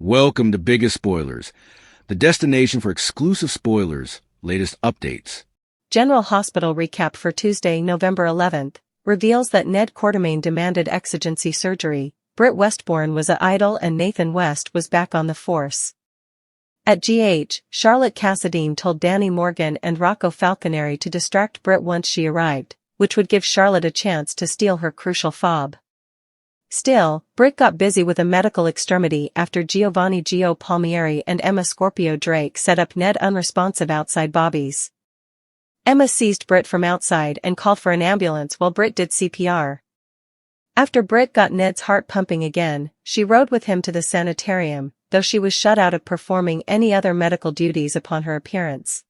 Welcome to Biggest Spoilars, the destination for exclusive spoilers, latest updates. General Hospital recap for Tuesday, November 11th, reveals that Ned Quartermaine demanded exigency surgery, Britt Westbourne was idle and Nathan West was back on the force. At GH, Charlotte Cassadine told Danny Morgan and Rocco Falconeri to distract Britt once she arrived, which would give Charlotte a chance to steal her crucial fob. Still, Britt got busy with a medical extremity after Giovanni Gio Palmieri and Emma Scorpio Drake set up Ned unresponsive outside Bobby's. Emma seized Britt from outside and called for an ambulance while Britt did CPR. After Britt got Ned's heart pumping again, she rode with him to the sanitarium, though she was shut out of performing any other medical duties upon her appearance.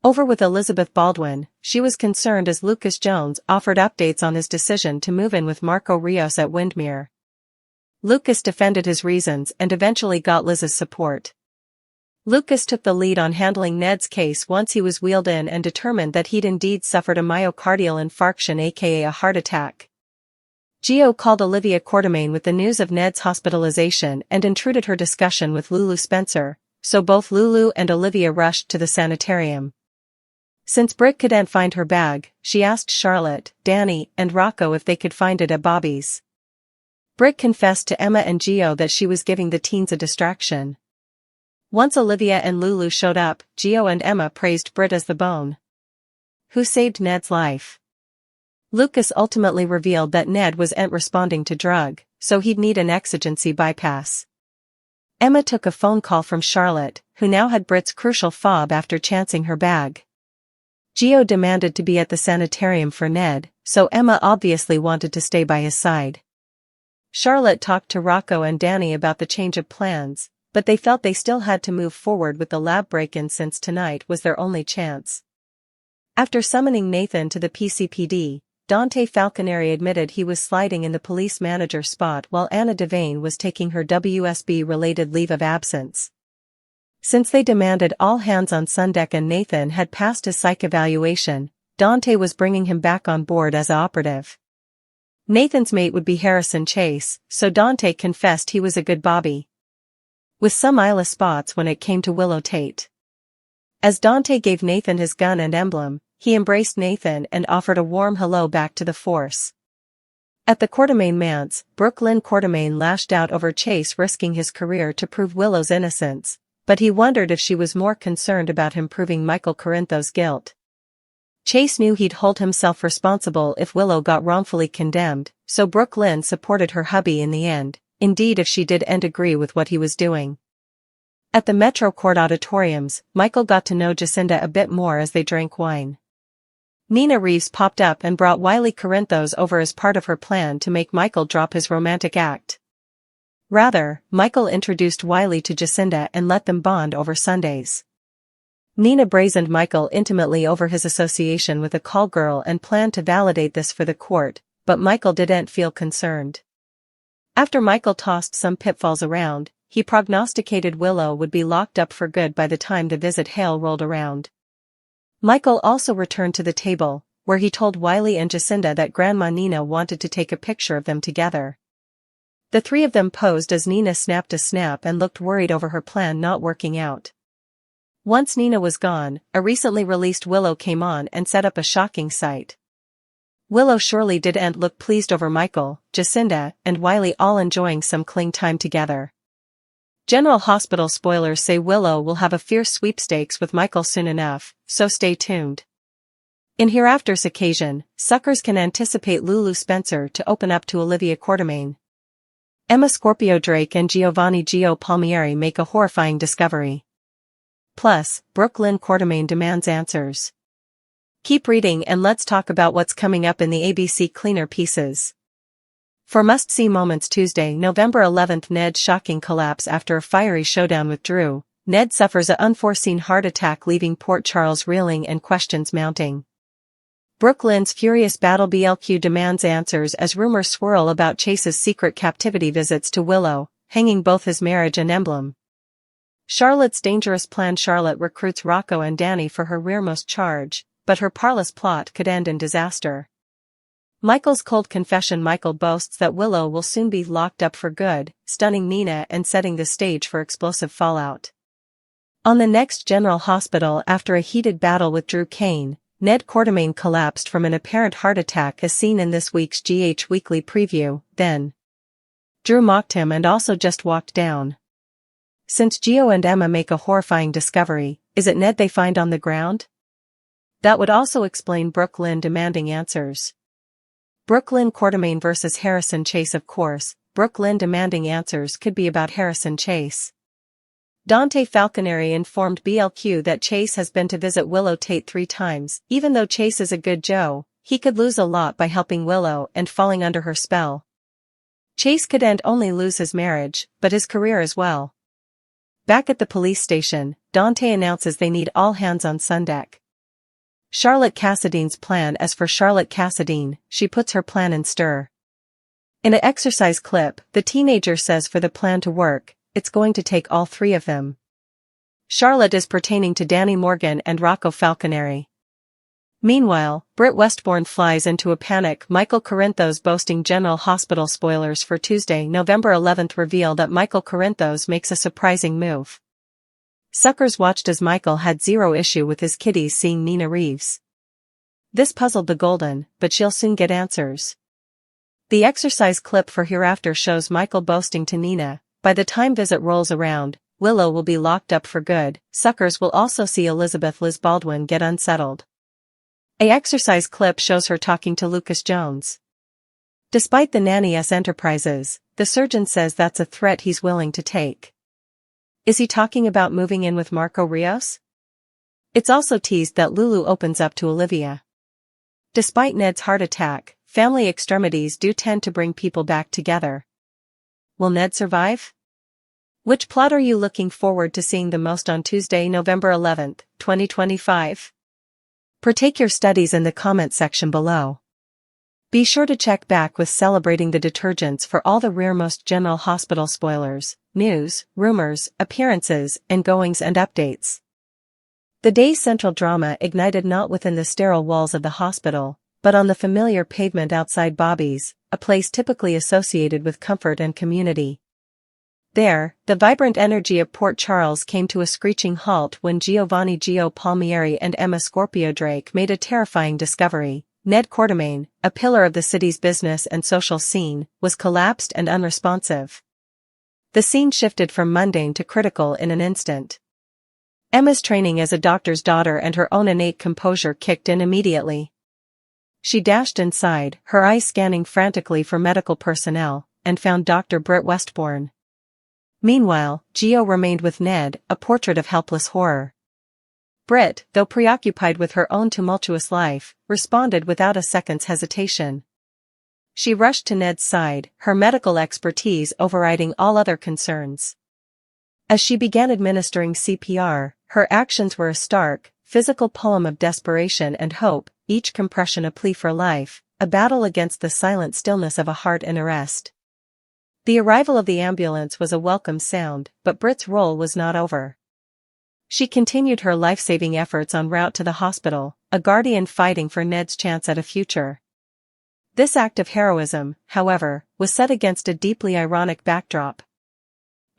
Over with Elizabeth Baldwin, she was concerned as Lucas Jones offered updates on his decision to move in with Marco Rios at Windmere. Lucas defended his reasons and eventually got Liz's support. Lucas took the lead on handling Ned's case once he was wheeled in and determined that he'd indeed suffered a myocardial infarction, aka a heart attack. Gio called Olivia Quartermaine with the news of Ned's hospitalization and intruded her discussion with Lulu Spencer, so both Lulu and Olivia rushed to the sanitarium. Since Britt couldn't find her bag, she asked Charlotte, Danny, and Rocco if they could find it at Bobby's. Britt confessed to Emma and Gio that she was giving the teens a distraction. Once Olivia and Lulu showed up, Gio and Emma praised Britt as the bone who saved Ned's life. Lucas ultimately revealed that Ned wasn't responding to drug, so he'd need an exigency bypass. Emma took a phone call from Charlotte, who now had Britt's crucial fob after chancing her bag. Gio demanded to be at the sanitarium for Ned, so Emma obviously wanted to stay by his side. Charlotte talked to Rocco and Danny about the change of plans, but they felt they still had to move forward with the lab break-in since tonight was their only chance. After summoning Nathan to the PCPD, Dante Falconeri admitted he was sliding in the police manager spot while Anna Devane was taking her WSB-related leave of absence. Since they demanded all hands on Sundeck and Nathan had passed his psych evaluation, Dante was bringing him back on board as an operative. Nathan's mate would be Harrison Chase, so Dante confessed he was a good Bobby, with some eyeless spots when it came to Willow Tate. As Dante gave Nathan his gun and emblem, he embraced Nathan and offered a warm hello back to the force. At the Quartermaine manse, Brooklyn Quartermaine lashed out over Chase risking his career to prove Willow's innocence, but he wondered if she was more concerned about him proving Michael Corinthos' guilt. Chase knew he'd hold himself responsible if Willow got wrongfully condemned, so Brooklyn supported her hubby in the end, indeed if she didn't agree with what he was doing. At the Metro Court auditoriums, Michael got to know Jacinda a bit more as they drank wine. Nina Reeves popped up and brought Wily Corinthos over as part of her plan to make Michael drop his romantic act. Rather, Michael introduced Wily to Jacinda and let them bond over Sundays. Nina brazened Michael intimately over his association with a call girl and planned to validate this for the court, but Michael didn't feel concerned. After Michael tossed some pitfalls around, he prognosticated Willow would be locked up for good by the time the visit hail rolled around. Michael also returned to the table, where he told Wily and Jacinda that Grandma Nina wanted to take a picture of them together. The three of them posed as Nina snapped a snap and looked worried over her plan not working out. Once Nina was gone, a recently released Willow came on and set up a shocking sight. Willow surely didn't look pleased over Michael, Jacinda, and Wily all enjoying some cling time together. General Hospital spoilers say Willow will have a fierce sweepstakes with Michael soon enough, so stay tuned. In Hereafter's occasion, suckers can anticipate Lulu Spencer to open up to Olivia Quartermaine. Emma Scorpio Drake and Giovanni Gio Palmieri make a horrifying discovery. Plus, Brooklyn Quartermaine demands answers. Keep reading and let's talk about what's coming up in the ABC Cleaner pieces. For must-see moments Tuesday, November 11th, Ned's shocking collapse after a fiery showdown with Drew. Ned suffers an unforeseen heart attack leaving Port Charles reeling and questions mounting. Brooklyn's furious battle BLQ demands answers as rumors swirl about Chase's secret captivity visits to Willow, hanging both his marriage and emblem. Charlotte's dangerous plan. Charlotte recruits Rocco and Danny for her rearmost charge, but her parlous plot could end in disaster. Michael's cold confession. Michael boasts that Willow will soon be locked up for good, stunning Nina and setting the stage for explosive fallout. On the next General Hospital, after a heated battle with Drew Kane, Ned Quartermain collapsed from an apparent heart attack as seen in this week's GH Weekly Preview. Then Drew mocked him and also just walked down. Since Gio and Emma make a horrifying discovery, is it Ned they find on the ground? That would also explain Brooklyn demanding answers. Brooklyn Quartermain versus Harrison Chase. Of course, Brooklyn demanding answers could be about Harrison Chase. Dante Falconeri informed BLQ that Chase has been to visit Willow Tate 3 times. Even though Chase is a good Joe, he could lose a lot by helping Willow and falling under her spell. Chase could only lose his marriage, but his career as well. Back at the police station, Dante announces they need all hands on Sundeck. Charlotte Cassadine's plan. As for Charlotte Cassadine, she puts her plan in stir. In an exercise clip, the teenager says for the plan to work, it's going to take all 3 of them. Charlotte is pertaining to Danny Morgan and Rocco Falconeri. Meanwhile, Britt Westbourne flies into a panic. Michael Corinthos boasting General Hospital spoilers for Tuesday, November 11th reveal that Michael Corinthos makes a surprising move. Suckers watched as Michael had zero issue with his kiddies seeing Nina Reeves. This puzzled the Golden, but she'll soon get answers. The exercise clip for Hereafter shows Michael boasting to Nina, by the time visit rolls around, Willow will be locked up for good. Suckers will also see Elizabeth Liz Baldwin get unsettled. A exercise clip shows her talking to Lucas Jones. Despite the nanny-s enterprises, the surgeon says that's a threat he's willing to take. Is he talking about moving in with Marco Rios? It's also teased that Lulu opens up to Olivia. Despite Ned's heart attack, family extremities do tend to bring people back together. Will Ned survive? Which plot are you looking forward to seeing the most on Tuesday, November 11th, 2025? Partake your studies in the comment section below. Be sure to check back with Celebrating the Detergents for all the rearmost General Hospital spoilers, news, rumors, appearances, and goings and updates. The day's central drama ignited not within the sterile walls of the hospital, but on the familiar pavement outside Bobby's, a place typically associated with comfort and community. There, the vibrant energy of Port Charles came to a screeching halt when Giovanni Gio Palmieri and Emma Scorpio Drake made a terrifying discovery. Ned Quartermain, a pillar of the city's business and social scene, was collapsed and unresponsive. The scene shifted from mundane to critical in an instant. Emma's training as a doctor's daughter and her own innate composure kicked in immediately. She dashed inside, her eyes scanning frantically for medical personnel, and found Dr. Britt Westbourne. Meanwhile, Gio remained with Ned, a portrait of helpless horror. Britt, though preoccupied with her own tumultuous life, responded without a second's hesitation. She rushed to Ned's side, her medical expertise overriding all other concerns. As she began administering CPR, her actions were a stark, physical poem of desperation and hope, each compression a plea for life, a battle against the silent stillness of a heart in arrest. The arrival of the ambulance was a welcome sound, but Britt's role was not over. She continued her life-saving efforts en route to the hospital, a guardian fighting for Ned's chance at a future. This act of heroism, however, was set against a deeply ironic backdrop.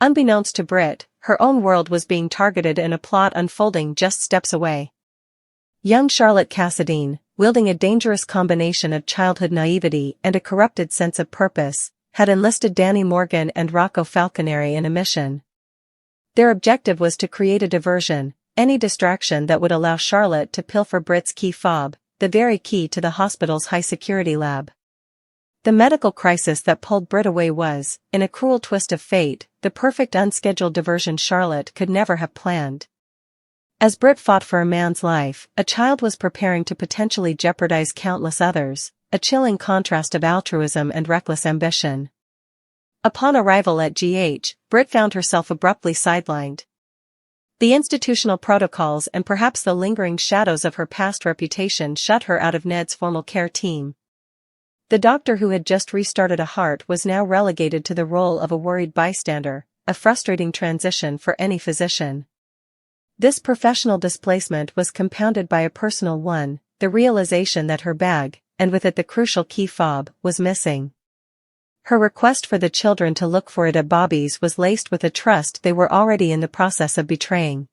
Unbeknownst to Britt, her own world was being targeted in a plot unfolding just steps away. Young Charlotte Cassadine, wielding a dangerous combination of childhood naivety and a corrupted sense of purpose, had enlisted Danny Morgan and Rocco Falconeri in a mission. Their objective was to create a diversion, any distraction that would allow Charlotte to pilfer Britt's key fob, the very key to the hospital's high-security lab. The medical crisis that pulled Britt away was, in a cruel twist of fate, the perfect unscheduled diversion Charlotte could never have planned. As Britt fought for a man's life, a child was preparing to potentially jeopardize countless others, a chilling contrast of altruism and reckless ambition. Upon arrival at GH, Britt found herself abruptly sidelined. The institutional protocols and perhaps the lingering shadows of her past reputation shut her out of Ned's formal care team. The doctor who had just restarted a heart was now relegated to the role of a worried bystander, a frustrating transition for any physician. This professional displacement was compounded by a personal one, the realization that her bag, and with it the crucial key fob, was missing. Her request for the children to look for it at Bobby's was laced with a trust they were already in the process of betraying.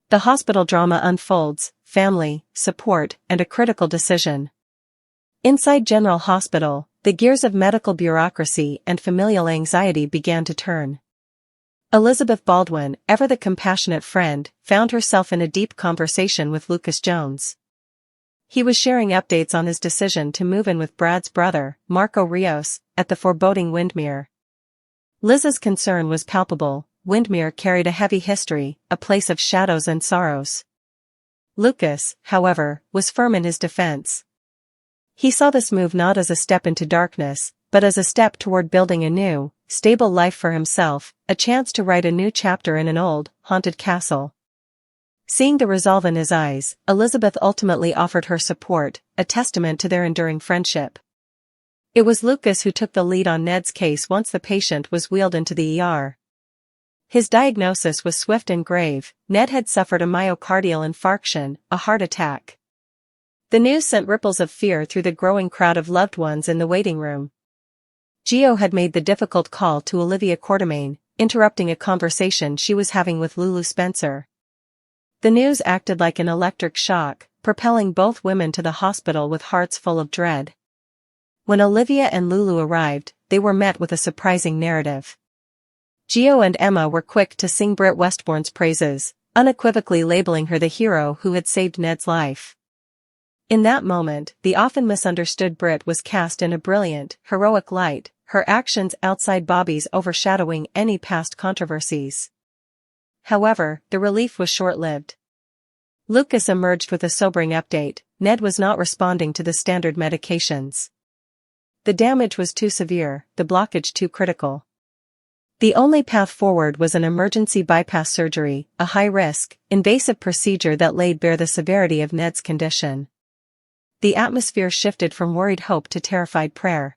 The hospital drama unfolds: family, support, and a critical decision. Inside General Hospital, the gears of medical bureaucracy and familial anxiety began to turn. Elizabeth Baldwin, ever the compassionate friend, found herself in a deep conversation with Lucas Jones. He was sharing updates on his decision to move in with Brad's brother, Marco Rios, at the foreboding Windmere. Liz's concern was palpable. Windmere carried a heavy history, a place of shadows and sorrows. Lucas, however, was firm in his defense. He saw this move not as a step into darkness, but as a step toward building a new, stable life for himself, a chance to write a new chapter in an old, haunted castle. Seeing the resolve in his eyes, Elizabeth ultimately offered her support, a testament to their enduring friendship. It was Lucas who took the lead on Ned's case once the patient was wheeled into the ER. His diagnosis was swift and grave. Ned had suffered a myocardial infarction, a heart attack. The news sent ripples of fear through the growing crowd of loved ones in the waiting room. Gio had made the difficult call to Olivia Quartermaine, interrupting a conversation she was having with Lulu Spencer. The news acted like an electric shock, propelling both women to the hospital with hearts full of dread. When Olivia and Lulu arrived, they were met with a surprising narrative. Gio and Emma were quick to sing Britt Westbourne's praises, unequivocally labeling her the hero who had saved Ned's life. In that moment, the often misunderstood Britt was cast in a brilliant, heroic light, her actions outside Bobby's overshadowing any past controversies. However, the relief was short-lived. Lucas emerged with a sobering update: Ned was not responding to the standard medications. The damage was too severe, the blockage too critical. The only path forward was an emergency bypass surgery, a high-risk, invasive procedure that laid bare the severity of Ned's condition. The atmosphere shifted from worried hope to terrified prayer.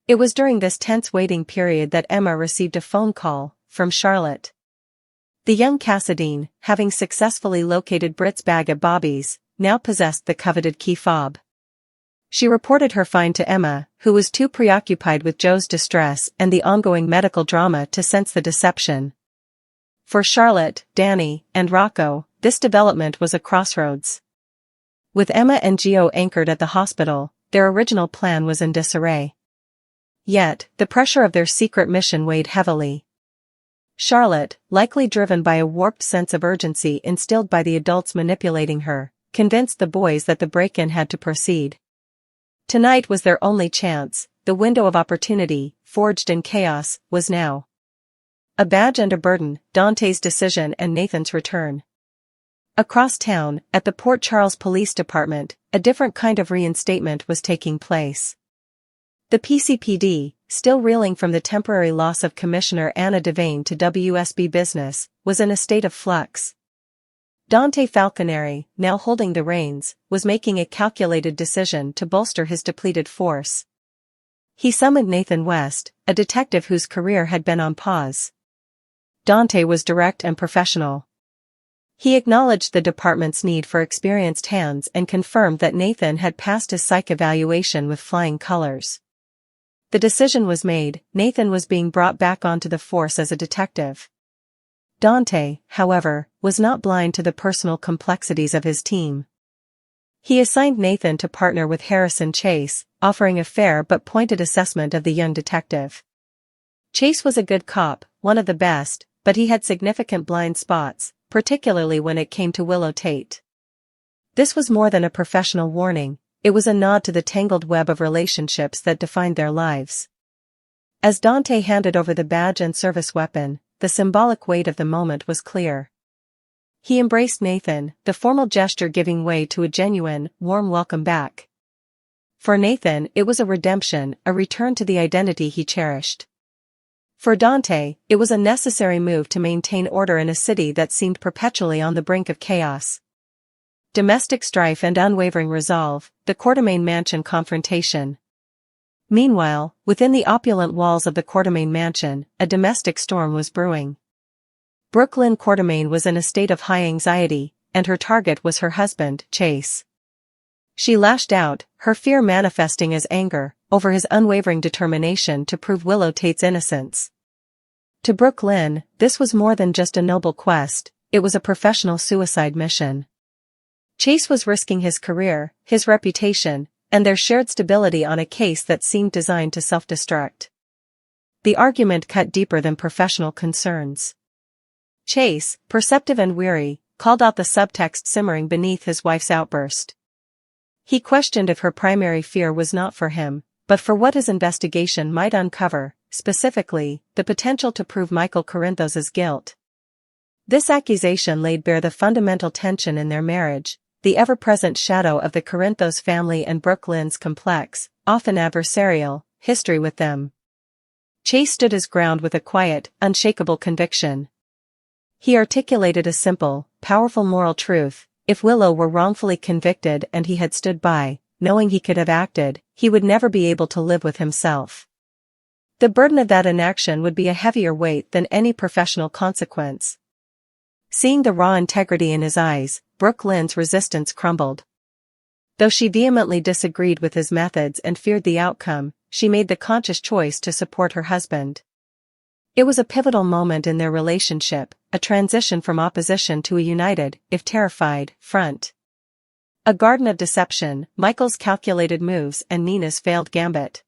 It was during this tense waiting period that Emma received a phone call from Charlotte. The young Cassadine, having successfully located Britt's bag at Bobby's, now possessed the coveted key fob. She reported her find to Emma, who was too preoccupied with Joe's distress and the ongoing medical drama to sense the deception. For Charlotte, Danny, and Rocco, this development was a crossroads. With Emma and Gio anchored at the hospital, their original plan was in disarray. Yet, the pressure of their secret mission weighed heavily. Charlotte, likely driven by a warped sense of urgency instilled by the adults manipulating her, convinced the boys that the break-in had to proceed. Tonight was their only chance. The window of opportunity, forged in chaos, was now. A badge and a burden: Dante's decision and Nathan's return. Across town, at the Port Charles Police Department, a different kind of reinstatement was taking place. The PCPD, still reeling from the temporary loss of Commissioner Anna Devane to WSB Business, was in a state of flux. Dante Falconeri, now holding the reins, was making a calculated decision to bolster his depleted force. He summoned Nathan West, a detective whose career had been on pause. Dante was direct and professional. He acknowledged the department's need for experienced hands and confirmed that Nathan had passed his psych evaluation with flying colors. The decision was made: Nathan was being brought back onto the force as a detective. Dante, however, was not blind to the personal complexities of his team. He assigned Nathan to partner with Harrison Chase, offering a fair but pointed assessment of the young detective. Chase was a good cop, one of the best, but he had significant blind spots, particularly when it came to Willow Tate. This was more than a professional warning, it was a nod to the tangled web of relationships that defined their lives. As Dante handed over the badge and service weapon, the symbolic weight of the moment was clear. He embraced Nathan, the formal gesture giving way to a genuine, warm welcome back. For Nathan, it was a redemption, a return to the identity he cherished. For Dante, it was a necessary move to maintain order in a city that seemed perpetually on the brink of chaos. Domestic strife and unwavering resolve, the Quartermaine mansion confrontation. Meanwhile, within the opulent walls of the Quartermaine mansion, a domestic storm was brewing. Brooklyn Quartermaine was in a state of high anxiety, and her target was her husband, Chase. She lashed out, her fear manifesting as anger, over his unwavering determination to prove Willow Tate's innocence. To Brooke Lynn, this was more than just a noble quest, it was a professional suicide mission. Chase was risking his career, his reputation, and their shared stability on a case that seemed designed to self-destruct. The argument cut deeper than professional concerns. Chase, perceptive and weary, called out the subtext simmering beneath his wife's outburst. He questioned if her primary fear was not for him, but for what his investigation might uncover, specifically, the potential to prove Michael Corinthos' guilt. This accusation laid bare the fundamental tension in their marriage, the ever-present shadow of the Corinthos family and Brooke Lynn's complex, often adversarial, history with them. Chase stood his ground with a quiet, unshakable conviction. He articulated a simple, powerful moral truth: if Willow were wrongfully convicted and he had stood by, knowing he could have acted, he would never be able to live with himself. The burden of that inaction would be a heavier weight than any professional consequence. Seeing the raw integrity in his eyes, Brooke Lynn's resistance crumbled. Though she vehemently disagreed with his methods and feared the outcome, she made the conscious choice to support her husband. It was a pivotal moment in their relationship, a transition from opposition to a united, if terrified, front. A garden of deception, Michael's calculated moves and Nina's failed gambit.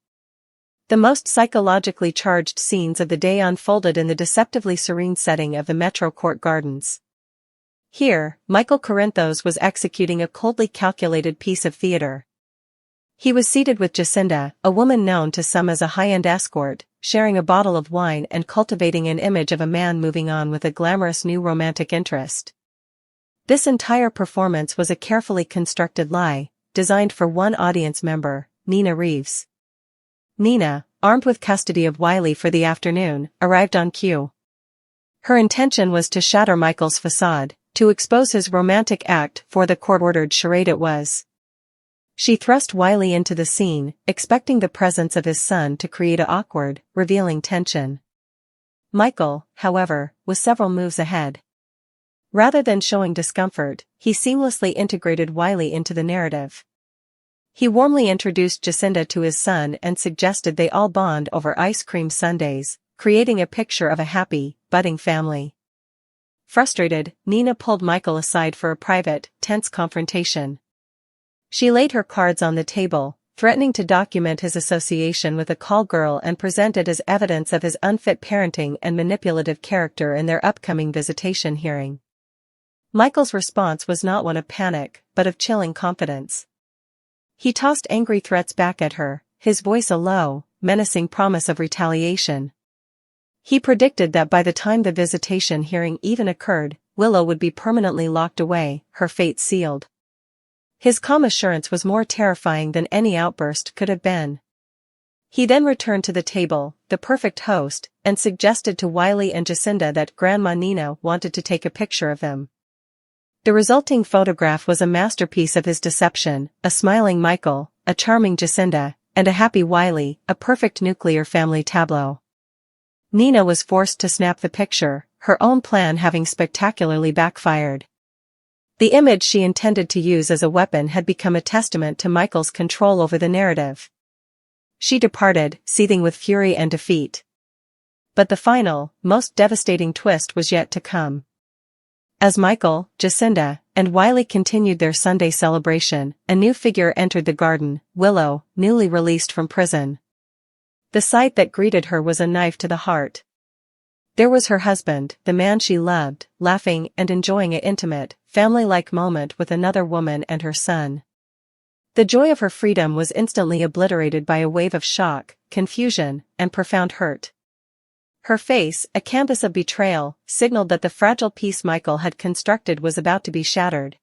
The most psychologically charged scenes of the day unfolded in the deceptively serene setting of the Metro Court Gardens. Here, Michael Corinthos was executing a coldly calculated piece of theater. He was seated with Jacinda, a woman known to some as a high-end escort, sharing a bottle of wine and cultivating an image of a man moving on with a glamorous new romantic interest. This entire performance was a carefully constructed lie, designed for one audience member, Nina Reeves. Nina, armed with custody of Wally for the afternoon, arrived on cue. Her intention was to shatter Michael's facade, to expose his romantic act for the court-ordered charade it was. She thrust Wily into the scene, expecting the presence of his son to create a awkward, revealing tension. Michael, however, was several moves ahead. Rather than showing discomfort, he seamlessly integrated Wily into the narrative. He warmly introduced Jacinda to his son and suggested they all bond over ice cream sundaes, creating a picture of a happy, budding family. Frustrated, Nina pulled Michael aside for a private, tense confrontation. She laid her cards on the table, threatening to document his association with a call girl and present it as evidence of his unfit parenting and manipulative character in their upcoming visitation hearing. Michael's response was not one of panic, but of chilling confidence. He tossed angry threats back at her, his voice a low, menacing promise of retaliation. He predicted that by the time the visitation hearing even occurred, Willow would be permanently locked away, her fate sealed. His calm assurance was more terrifying than any outburst could have been. He then returned to the table, the perfect host, and suggested to Wily and Jacinda that Grandma Nina wanted to take a picture of them. The resulting photograph was a masterpiece of his deception, a smiling Michael, a charming Jacinda, and a happy Wily, a perfect nuclear family tableau. Nina was forced to snap the picture, her own plan having spectacularly backfired. The image she intended to use as a weapon had become a testament to Michael's control over the narrative. She departed, seething with fury and defeat. But the final, most devastating twist was yet to come. As Michael, Jacinda, and Wily continued their Sunday celebration, a new figure entered the garden, Willow, newly released from prison. The sight that greeted her was a knife to the heart. There was her husband, the man she loved, laughing and enjoying an intimate, family-like moment with another woman and her son. The joy of her freedom was instantly obliterated by a wave of shock, confusion, and profound hurt. Her face, a canvas of betrayal, signaled that the fragile peace Michael had constructed was about to be shattered.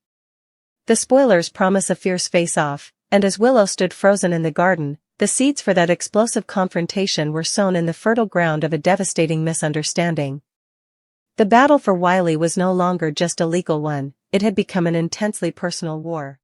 The spoilers promise a fierce face-off, and as Willow stood frozen in the garden, the seeds for that explosive confrontation were sown in the fertile ground of a devastating misunderstanding. The battle for Wily was no longer just a legal one, it had become an intensely personal war.